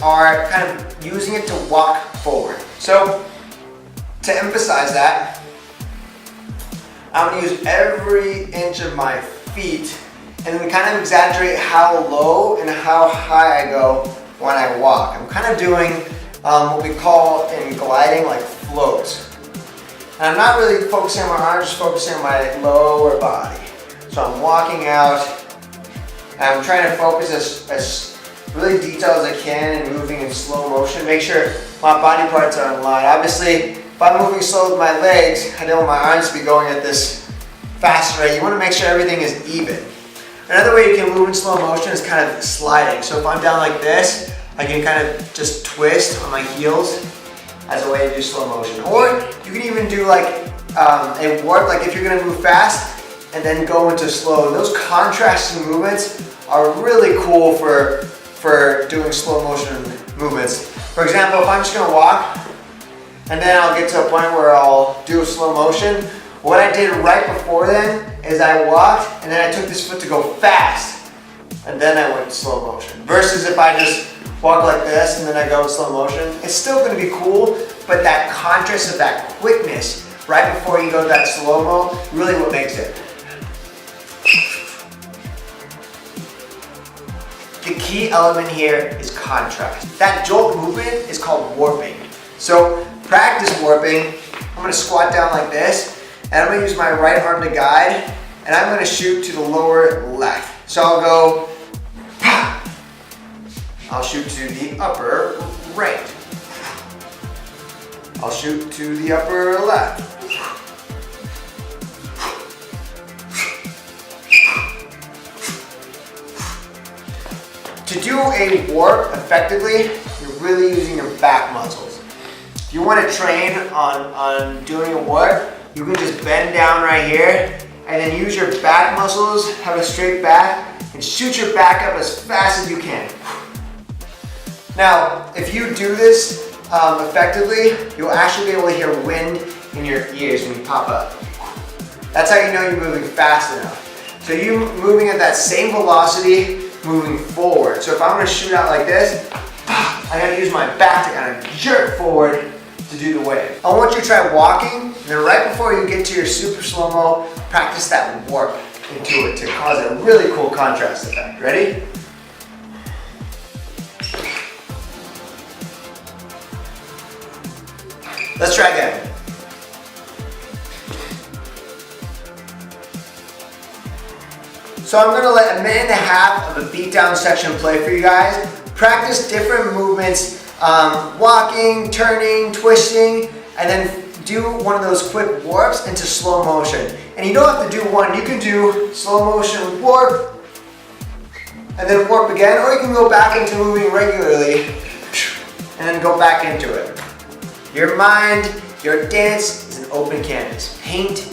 are kind of using it to walk forward. So to emphasize that, I'm going to use every inch of my feet and then kind of exaggerate how low and how high I go when I walk. I'm kind of doing what we call in gliding like floats. And I'm not really focusing on my arms, just focusing on my lower body. So I'm walking out, and I'm trying to focus as really detailed as I can and moving in slow motion. Make sure my body parts are in line. Obviously, if I'm moving slow with my legs, I don't want my arms to be going at this fast rate. You want to make sure everything is even. Another way you can move in slow motion is kind of sliding. So if I'm down like this, I can kind of just twist on my heels as a way to do slow motion. Or you can even do like a warp, like if you're going to move fast and then go into slow. Those contrasting movements are really cool for doing slow motion movements. For example, if I'm just going to walk and then I'll get to a point where I'll do a slow motion, what I did right before then is I walked and then I took this foot to go fast and then I went slow motion. Versus if I just walk like this and then I go in slow motion, it's still going to be cool, but that contrast of that quickness right before you go to that slow-mo, really what makes it. The key element here is contrast. That jolt movement is called warping. So practice warping. I'm going to squat down like this, and I'm going to use my right arm to guide, and I'm going to shoot to the lower left. So I'll go, I'll shoot to the upper right. I'll shoot to the upper left. To do a warp effectively, you're really using your back muscles. If you want to train on doing a warp, you can just bend down right here and then use your back muscles, have a straight back, and shoot your back up as fast as you can. Now, if you do this effectively, you'll actually be able to hear wind in your ears when you pop up. That's how you know you're moving fast enough. So you're moving at that same velocity, moving forward. So if I'm going to shoot out like this, I got to use my back to kind of jerk forward to do the wave. I want you to try walking, and then right before you get to your super slow-mo, practice that warp into it to cause a really cool contrast effect. Ready? Let's try again. So I'm going to let a minute and a half of a beatdown section play for you guys. Practice different movements, walking, turning, twisting, and then do one of those quick warps into slow motion. And you don't have to do one. You can do slow motion warp, and then warp again, or you can go back into moving regularly, and then go back into it. Your mind, your dance is an open canvas. Paint